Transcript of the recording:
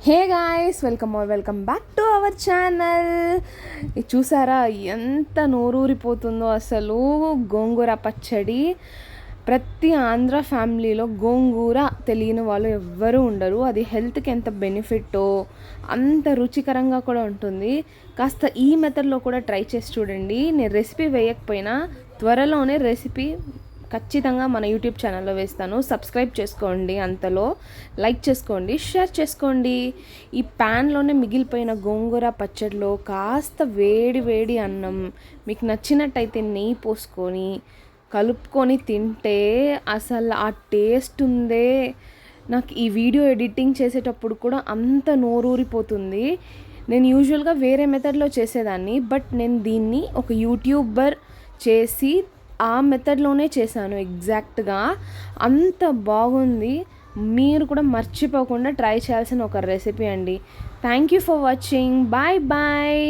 Hey guys, welcome back to our channel. ఇది చూసారా ఎంత నోరూరిపోతుందో అసలు. గోంగూర పచ్చడి. ప్రతి ఆంధ్ర ఫ్యామిలీలో గోంగూర తెలియని వాళ్ళు ఎవ్వరూ ఉండరు. అది హెల్త్కి ఎంత బెనిఫిట్టో అంత రుచికరంగా కూడా ఉంటుంది. కాస్త ఈ మెథడ్లో కూడా ట్రై చేసి చూడండి. నేను రెసిపీ వేయకపోయినా త్వరలోనే రెసిపీ ఖచ్చితంగా మన యూట్యూబ్ ఛానల్లో వేస్తాను. సబ్స్క్రైబ్ చేసుకోండి, అంతలో లైక్ చేసుకోండి, షేర్ చేసుకోండి. ఈ ప్యాన్లోనే మిగిలిపోయిన గోంగూర పచ్చడిలో కాస్త వేడి వేడి అన్నం మీకు నచ్చినట్టయితే నెయ్యి పోసుకొని కలుపుకొని తింటే అసలు ఆ టేస్ట్ ఉందే. నాకు ఈ వీడియో ఎడిటింగ్ చేసేటప్పుడు కూడా అంత నోరూరిపోతుంది. నేను యూజువల్గా వేరే మెథడ్లో చేసేదాన్ని, బట్ నేను దీన్ని ఒక యూట్యూబర్ చేసి ఆ మెథడ్లోనే చేశాను ఎగ్జాక్ట్గా. అంత బాగుంది. మీరు కూడా మర్చిపోకుండా ట్రై చేయాల్సిన ఒక రెసిపీ అండి. Thank you for watching. Bye bye.